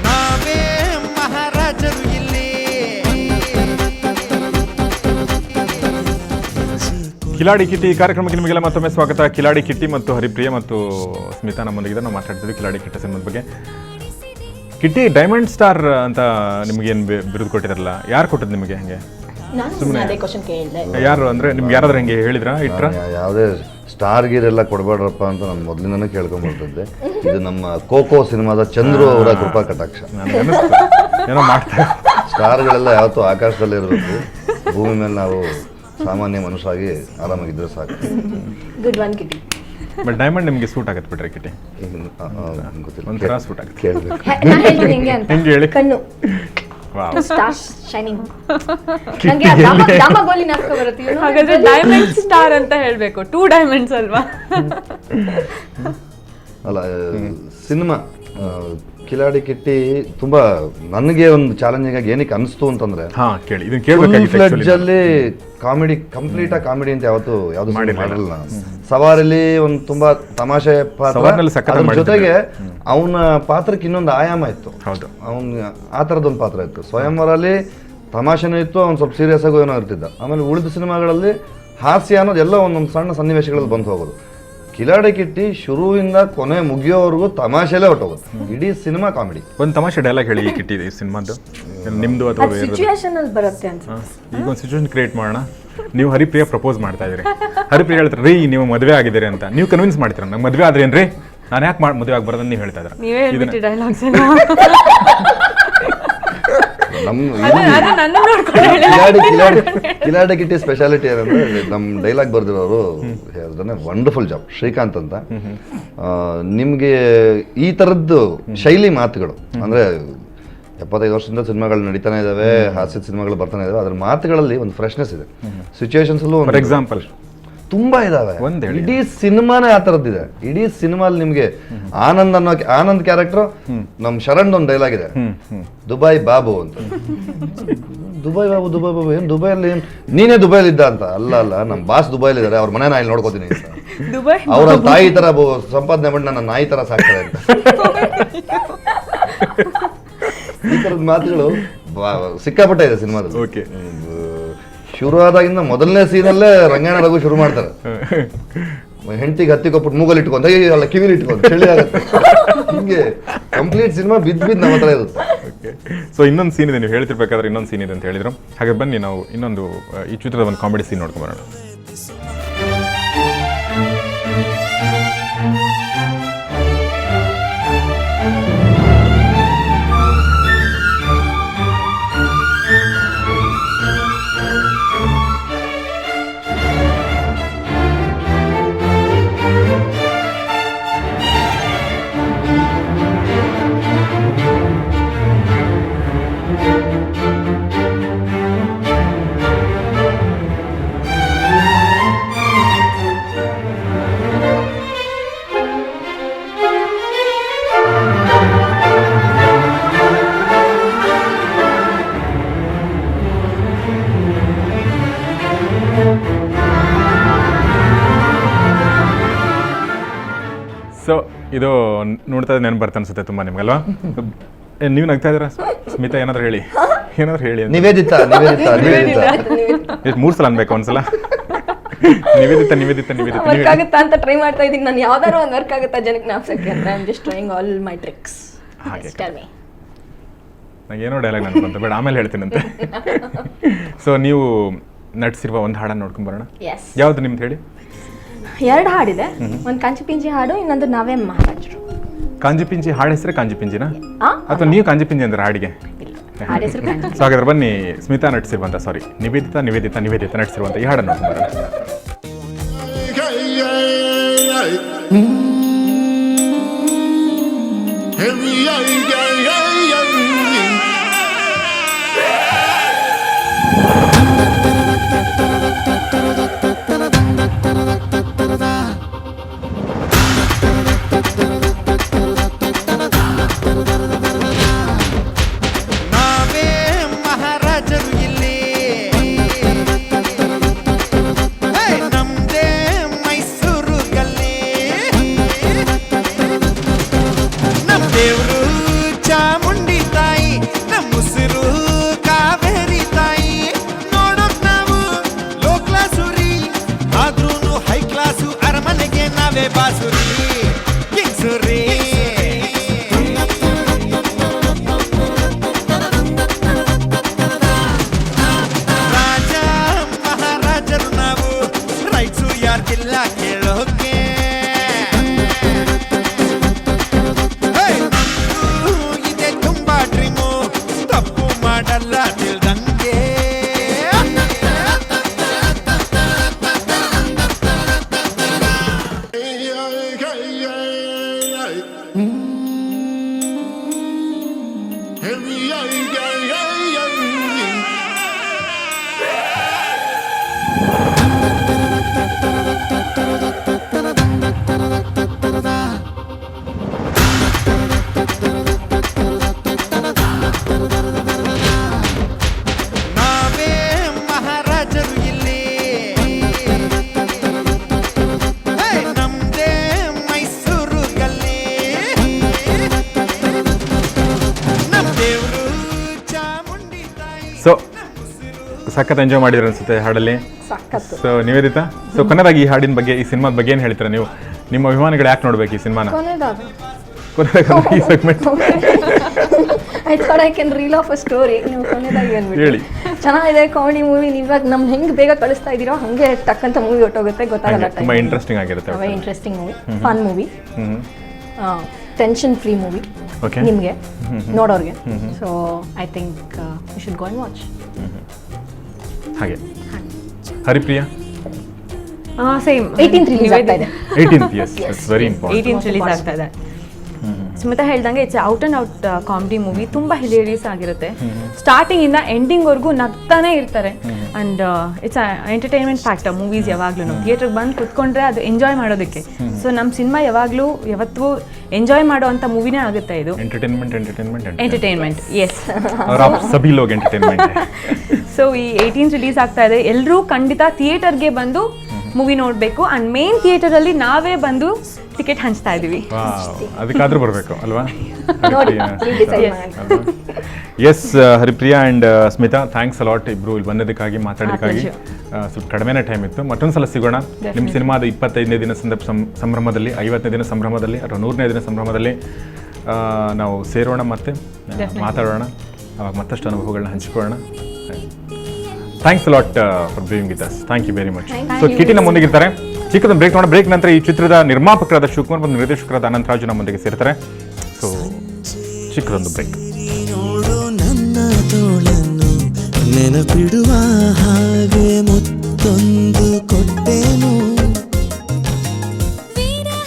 ನಾವೇ ಮಹಾರಾಜರು ಇಲ್ಲಿ. ಕಿಲಾಡಿ ಕಿಟ್ಟಿ ಕಾರ್ಯಕ್ರಮಕ್ಕೆ ನಿಮಗೆಲ್ಲ ಮತ್ತೊಮ್ಮೆ ಸ್ವಾಗತ. ಕಿಲಾಡಿ ಕಿಟ್ಟಿ ಮತ್ತು ಹರಿಪ್ರಿಯ ಮತ್ತು ಸ್ಮಿತಾ ನಮ್ಮೊಂದಿಗೆ ನಾವು ಮಾತಾಡ್ತಿದ್ವಿ ಕಿಲಾಡಿ ಕಿಟ್ಟಿ ಸಿನಿಮಾದ ಬಗ್ಗೆ. ಕಿಟ್ಟಿ ಡೈಮಂಡ್ ಸ್ಟಾರ್ ಅಂತ ನಿಮಗೇನು ಬಿರುದು ಕೊಟ್ಟಿದ್ರಲ್ಲ, ಯಾರು ಕೊಟ್ಟಿದ್ದು ನಿಮಗೆ? ಹಂಗೆ ಯಾರು ಅಂದರೆ ನಿಮ್ಗೆ ಯಾರಾದ್ರೂ ಹೆಂಗೆ ಹೇಳಿದ್ರಾ ಇಟ್ರ? ಯಾವುದೇ ಸ್ಟಾರ್ ಗೀರೆಲ್ಲ ಕೊಡಬೇಡ್ರಪ್ಪ ಅಂತ ನಾನು ಮೊದಲಿಂದನೇ ಕೇಳ್ಕೊಂಡ್ಬರ್ತಿದ್ದೆ. ಇದು ನಮ್ಮ ಕೋಕೋ ಸಿನಿಮಾದ ಚಂದ್ರು ಅವರ ಕೃಪಾ ಕಟಾಕ್ಷ. ಏನೋ ಮಾಡ್ತಾರೆ. ಸ್ಟಾರ್ಗಳೆಲ್ಲ ಯಾವತ್ತೂ ಆಕಾಶದಲ್ಲೇ ಇರಬೇಕು, ಭೂಮಿ ಮೇಲೆ ನಾವು ಸಾಮಾನ್ಯ ಮನುಷ್ಯರಾಗಿ ಆರಾಮಾಗಿದ್ದರೆ ಸಾಕು. Good one Kitty. But diamond ನಿಮಗೆ ಸೂಟ್ ಆಗತ್ತೆ ಬಿಡ್ರಿ ಕಿಟ್ಟಿ, ಗೊತ್ತಿಲ್ಲ, ಒಂಥರ ಸೂಟ್ ಆಗುತ್ತೆ. ಕೇಳಬೇಕು. ಹೆಂಗೆ ಹೇಳಿ? ಕಣ್ಣು ಸ್ಟಾರ್ ಶೈನಿಂಗ್. ನನಗೆ ದಾಮ ಗೋಲಿ ನಾಟಕ ಬರುತ್ತೆ. ಹಾಗಾದ್ರೆ ಡೈಮಂಡ್ ಸ್ಟಾರ್ ಅಂತ ಹೇಳಬೇಕು, 2 ಡೈಮಂಡ್ಸ್ ಅಲ್ವಾ? ಅಲ್ಲ, ಸಿನಿಮಾ ಕಿಲಾಡಿ ಕಿಟ್ಟಿ ತುಂಬ ನನಗೆ ಒಂದು ಚಾಲೆಂಜಿಂಗ್ ಆಗಿ ಏನಕ್ಕೆ ಅನಿಸ್ತು ಅಂತಂದ್ರೆ, ಕೇಳಿ ಇದನ್ನ ಕೇಳಬೇಕಾಗಿತ್ತು. ಕಾಮಿಡಿ ಕಂಪ್ಲೀಟ್ ಆಗಿ ಕಾಮಿಡಿ ಅಂತ ಯಾವುದು ಮಾಡಿರಲಿಲ್ಲ ನಾನು. ಸವಾರಲ್ಲಿ ಒಂದು ತುಂಬಾ ತಮಾಷೆ ಪಾತ್ರ, ಜೊತೆಗೆ ಅವನ ಪಾತ್ರಕ್ಕೆ ಇನ್ನೊಂದು ಆಯಾಮ ಇತ್ತು. ಅವನ ಆ ಥರದೊಂದು ಪಾತ್ರ ಇತ್ತು. ಸ್ವಯಂವರಲ್ಲಿ ತಮಾಷೆನೂ ಇತ್ತು, ಅವ್ನು ಸ್ವಲ್ಪ ಸೀರಿಯಸ್ ಆಗೋ ಏನೋ ಇರ್ತಿದ್ದ. ಆಮೇಲೆ ಉಳಿದ ಸಿನಿಮಾಗಳಲ್ಲಿ ಹಾಸ್ಯ ಅನ್ನೋದೆಲ್ಲ ಒಂದೊಂದು ಸಣ್ಣ ಸನ್ನಿವೇಶಗಳಲ್ಲಿ ಬಂದು ಹೋಗೋದು. ಕಿಲಾಡಿ ಕಿಟ್ಟಿ ಶುರುವಿಂದ ಕೊನೆ ಮುಗಿಯೋವರೆಗೂ ತಮಾಷೆಲೇ ಹೊಟ್ಟೋಗುತ್ತೆ. ಇಡೀ ಸಿನಿಮಾ ಕಾಮಿಡಿ. ಒಂದು ತಮಾಷೆ ಡೈಲಾಗ್ ಹೇಳಿ ಈ ಕಿಟ್ಟಿ ಸಿನಿಮಾದ್ದು, ನಿಮ್ದು ಅಥವಾ ಸಿಚುವೇಶನ್ ಅಲ್ಲಿ ಬರುತ್ತೆ ಅಂತ. ಈಗ ಒಂದು ಸಿಚುವೇಶನ್ ಕ್ರಿಯೇಟ್ ಮಾಡೋಣ. ನೀವು ಹರಿಪ್ರಿಯ ಪ್ರಪೋಸ್ ಮಾಡ್ತಾ ಇದ್ರಿ, ಹರಿಪ್ರಿಯ ಹೇಳ್ತಾರೆ ರೀ ನೀವು ಮದುವೆ ಆಗಿದ್ದೀರಿ ಅಂತ. ನೀವು ಕನ್ವಿನ್ಸ್ ಮಾಡ್ತೀರ ನಂಗೆ ಮದುವೆ ಆದ್ರೇನ್ರಿ, ನಾನು ಯಾಕೆ ಮದುವೆ ಆಗ್ಬಾರ್ದು ನೀವು ಹೇಳ್ತಾ ಇದ್ರ. ಕಿಲಾಡಿ ಕಿಟ್ಟಿ ಸ್ಪೆಷಾಲಿಟಿ ಏನಂದ್ರೆ, ನಮ್ಮ ಡೈಲಾಗ್ ಬರ್ದಿರೋರು ವಂಡರ್ಫುಲ್ ಜಾಬ್, ಶ್ರೀಕಾಂತ್ ಅಂತ. ನಿಮ್ಗೆ ಈ ತರದ್ದು ಶೈಲಿ ಮಾತುಗಳು ಅಂದ್ರೆ 75 ವರ್ಷದಿಂದ ಸಿನಿಮಾಗಳು ನಡೀತಾನೆ ಇದಾವೆ, ಹಾಸ್ಯದ ಸಿನಿಮಾಗಳು ಬರ್ತಾನೆ ಇದಾವೆ. ಅದ್ರ ಮಾತುಗಳಲ್ಲಿ ಒಂದು ಫ್ರೆಶ್ನೆಸ್ ಇದೆ. ಸಿಚುವೇಶನ್ಸ್ ಅಲ್ಲೂ ಫಾರ್ ಎಕ್ಸಾಂಪಲ್ ತುಂಬಾ ಇದಾವೆ. ಇಡೀ ಸಿನಿಮಾನೇ ಆ ತರದ್ದಿದೆ. ಇಡೀ ಸಿನಿಮಾಲ್ ನಿಮ್ಗೆ ಆನಂದ್ ಕ್ಯಾರೆಕ್ಟರ್, ನಮ್ ಶರಣ್ ಒಂದು ಡೈಲಾಗ್ ಇದೆ, ದುಬೈ ಬಾಬು ಅಂತ. ದುಬೈ ಬಾಬು ಏನ್ ದುಬೈಯಲ್ಲಿ ನೀನೇ ದುಬೈಲಿ ಇದ್ದ ಅಂತ. ಅಲ್ಲ ನಮ್ ಬಾಸ್ ದುಬೈಲಿ ಇದಾರೆ, ಅವ್ರ ಮನೆ ನಾ ಇಲ್ಲಿ ನೋಡ್ಕೋತೀನಿ ಅಂತ. ಅವ್ರ ತಾಯಿ ತರ ಸಂಪಾದನೆ ಮಾಡಿ ನನ್ನ ನಾಯಿ ತರ ಸಾಕ್ತಾರೆ ಅಂತ. ಈ ತರದ ಮಾತುಗಳು ಸಿಕ್ಕಾಪಟ್ಟೆ ಇದೆ ಸಿನಿಮಾದಲ್ಲಿ. ಶುರು ಆದಾಗಿಂದ ಮೊದಲನೇ ಸೀನಲ್ಲೇ ರಂಗಾಯಣ ರಘು ಶುರು ಮಾಡ್ತಾರೆ. ಹೆಂಡತಿಗೆ ಹತ್ತಿ ಕೊಟ್ಬಿಟ್ಟು ಮೂಗಲ್ಲಿ ಇಟ್ಕೊಂಡು ಅಲ್ಲ ಕಿವಿಲಿ ಇಟ್ಕೊಂಡು ಚಳಿ ಆಗುತ್ತೆ. ಹಿಂಗೆ ಕಂಪ್ಲೀಟ್ ಸಿನಿಮಾ ಬಿದ್ದು ನಮ್ಮ ಹತ್ರ ಇರುತ್ತೆ. ಸೊ ಇನ್ನೊಂದು ಸೀನ್ ಇದೆ, ನೀವು ಹೇಳ್ತಿರ್ಬೇಕಾದ್ರೆ ಇನ್ನೊಂದು ಸೀನ್ ಇದೆ ಅಂತ ಹೇಳಿದ್ರು. ಹಾಗೆ ಬನ್ನಿ ನಾವು ಇನ್ನೊಂದು ಈ ಚಿತ್ರದ ಒಂದು ಕಾಮಿಡಿ ಸೀನ್ ನೋಡ್ಕೊಂಡು ಬರೋಣ. ಸೊ ಇದು ನೋಡ್ತಾ ನೆನಪು ಬರ್ತಾ ಅನ್ಸುತ್ತೆ ತುಂಬ ನಿಮ್ಗಲ್ವಾ? ನೀವು ನಗ್ತಾ ಇದ್ದೀರಾ? ಸ್ಮಿತಾ ಏನಾದ್ರು ಹೇಳಿ. ನಿವೇದಿತಾ 3 ಸಲ ಅನ್ಬೇಕು ಒಂದ್ಸಲ. ನಿವೇದಿತಾ ವರ್ಕ್ ಆಗುತ್ತಾ ಅಂತ ಟ್ರೈ ಮಾಡ್ತಾ ಇದ್ದೀನಿ ನಾನು. ಯಾವ್ದಾದ್ರು ಒಂದು ವರ್ಕ್ ಆಗುತ್ತಾ ಜನಕ್ಕೆ ಜ್ಞಾಪಿಸಕ್ಕೆ ಅಂತ. I am just trying all my tricks. ನಂಗೇನೋ ಡೈಲಾಗ್ ನೆನಪಂತ, ಬೇಡ ಆಮೇಲೆ ಹೇಳ್ತೀನಂತೆ. ಸೊ ನೀವು ನಟಿಸಿರುವ ಒಂದು ಹಾಡನ್ನು ನೋಡ್ಕೊಂಡು ಬರೋಣ. ಯಾವ್ದು ನಿಮ್ದು ಹೇಳಿ? 2 ಹಾಡಿದೆ. ಒಂದು ಕಾಂಚಿ ಪಿಂಜಿ ಹಾಡು, ಇನ್ನೊಂದು ನಾವೇ ಮಹಾರಾಜರು. ಕಾಂಜಿ ಪಿಂಜಿ ಹಾಡು ಹೆಸರೇ ಕಾಂಜಿ ಪಿಂಜಿನಾ ಅಥವಾ ನೀವು ಕಾಂಜಿ ಪಿಂಜಿ ಅಂದ್ರೆ ಹಾಡಿಗೆ? ಸೊ ಹಾಗಾದ್ರೆ ಬನ್ನಿ ಸ್ಮಿತಾ ನಟಿಸಿರುವಂತ ನಿವೇದಿತಾ ನಟಿಸಿರುವಂತ ಈ ಹಾಡನ್ನು ನೋಡ್ಕೊಂಡು ಬರೋಣ. ನಾವೇ ಮಹಾರಾಜರು ಇಲ್ಲಿ ಹೇ, ನಮ್ದೇ ಮೈಸೂರು ಗಲ್ಲಿ ನಮ್ ದೇವ್ರು ಚಾಮುಂಡಿ ತಾಯಿ ಸೊ ಸಖತ್ ಎಂಜಾಯ್ ಮಾಡಿದ್ರು ಅನ್ಸುತ್ತೆ ಹಾಡಲ್ಲಿ. ಸಖತ್ತು. ಸೊ ನಿವೇದಿತಾ, ಸೊ ಕೊನೆಯದಾಗಿ ಈ ಹಾಡಿನ ಬಗ್ಗೆ, ಈ ಸಿನಿಮಾದ ಬಗ್ಗೆ ಏನು ಹೇಳ್ತೀರಾ ನೀವು? ನಿಮ್ಮ ಅಭಿಮಾನಿಗಳು ಯಾಕೆ ನೋಡ್ಬೇಕು ಈ ಸಿನಿಮಾನ? ಕೊನೆಯದಾಗಿ ಕೊನೆಯದಾಗಿ ಈ segment I thought I can reel of a story. ನೀವು ಕೊನೆಯದಾಗಿ ಹೇಳಿ. ಅಂದ್ಬಿಟ್ಟು ಚೆನ್ನಾಗಿದೆ ಕಾಮಿಡಿ ಮೂವಿ. ಇವಾಗ ನಮ್ಗೆ ಹೆಂಗೆ ಬೇಗ ಕಳಿಸ್ತಾ ಇದ್ದೀರೋ ಹಾಗೆ ಟಕ್ಕಂತ ಮೂವಿ ಹೊಟ್ಟೋಗುತ್ತೆ, ಗೊತ್ತಾಗಲ್ಲ. ತುಂಬಾ ಇಂಟ್ರೆಸ್ಟಿಂಗ್ ಆಗಿರುತ್ತೆ. Very interesting movie, fun movie, hmm tension free movie okay ನಿಮಗೆ ನೋಡೋರಿಗೆ. So I think you should go and watch. ಹಾಗೆ ಹರಿಪ್ರಿಯಾ ಸೇಮ್ 18th ರಿಲೀಸ್ ಆಗ್ತಾ ಇದೆ. 18th, yes, that's very important. 18th release ಆಗ್ತಾ ಇದೆ. ಸ್ಮಿತಾ ಹೇಳ್ದಂಗೆ it's out and out comedy movie. ತುಂಬ hilarious ಆಗಿರುತ್ತೆ. ಸ್ಟಾರ್ಟಿಂಗ್ ಇಂದ ಎಂಡಿಂಗ್ ವರ್ಗೂ ನಗ್ತಾನೆ ಇರ್ತಾರೆ. And it's entertainment factor movies. ಯಾವಾಗ್ಲೂ ಥಿಯೇಟರ್ಗೆ ಬಂದು ಕುತ್ಕೊಂಡ್ರೆ ಅದು ಎಂಜಾಯ್ ಮಾಡೋದಕ್ಕೆ. ಸೊ ನಮ್ಮ ಸಿನಿಮಾ ಯಾವತ್ತೂ ಎಂಜಾಯ್ ಮಾಡೋ ಅಂತ ಮೂವಿನೇ ಆಗುತ್ತೆ ಇದು. ಎಂಟರ್ಟೈನ್ಮೆಂಟ್ ಎಸ್, ಸಭಿ ಲೋಗ್ ಎಂಟರ್ಟೈನ್ಮೆಂಟ್. ಸೊ ಈ 18th ರಿಲೀಸ್ ಆಗ್ತಾ ಇದೆ. ಎಲ್ಲರೂ ಖಂಡಿತ ಥಿಯೇಟರ್ಗೆ ಬಂದು ಮೂವಿ ನೋಡಬೇಕು. ಅಂಡ್ ಮೇನ್ ಥಿಯೇಟರ್ ಅಲ್ಲಿ ನಾವೇ ಬಂದು ಟಿಕೆಟ್ ಹಂಚ್ತಾ ಇದೀವಿ. ಅದಕ್ಕಾದ್ರೂ ಬರಬೇಕು ಅಲ್ವಾ? ನೋಡಿ, ನೀವು decide ಮಾಡಿ. Yes Haripriya and Smita, thanks a lot ಇಬ್ರು ಇಲ್ಲಿ ಬಂದಿದ್ದಕ್ಕಾಗಿ, ಮಾತಾಡೋದಕ್ಕಾಗಿ. ಸ್ವಲ್ಪ ಕಡಿಮೆನೇ ಟೈಮ್ ಇತ್ತು. ಮತ್ತೊಂದ್ಸಲ ಸಿಗೋಣ. ನಿಮ್ಮ ಸಿನಿಮಾದ 25ನೇ ದಿನ ಸಂಭ್ರಮದಲ್ಲಿ, 50ನೇ ದಿನ ಸಂಭ್ರಮದಲ್ಲಿ ಅಥವಾ 100ನೇ ದಿನ ಸಂಭ್ರಮದಲ್ಲಿ ನಾವು ಸೇರೋಣ, ಮತ್ತೆ ಮಾತಾಡೋಣ. ಅವಾಗ ಮತ್ತಷ್ಟು ಅನುಭವಗಳನ್ನ ಹಂಚಿಕೊಳ್ಳೋಣ. Thanks a lot for being with us. Thank you very much. So Kitty ನಮ್ಮೊಂದಿಗಿರ್ತಾರೆ. ಚಿಕ್ಕದೊಂದು ಬ್ರೇಕ್ ಮಾಡೋಣ. ಬ್ರೇಕ್ ನಂತರ ಈ ಚಿತ್ರದ ನಿರ್ಮಾಪಕರಾದ ಶಿವಕುಮಾರ್ ಮತ್ತು ನಿರ್ದೇಶಕರಾದ ಅನಂತರಾಜು ನಮ್ಮೊಂದಿಗೆ ಸೇರ್ತಾರೆ. ಸೊ ಚಿಕ್ಕದೊಂದು ಬ್ರೇಕ್. ನೋಡು ನನ್ನ ತೋಳನ್ನು ನೆನಪಿಡುವ ಹಾಗೆ ಮುತ್ತೊಂದು ಕೊಟ್ಟೆನು.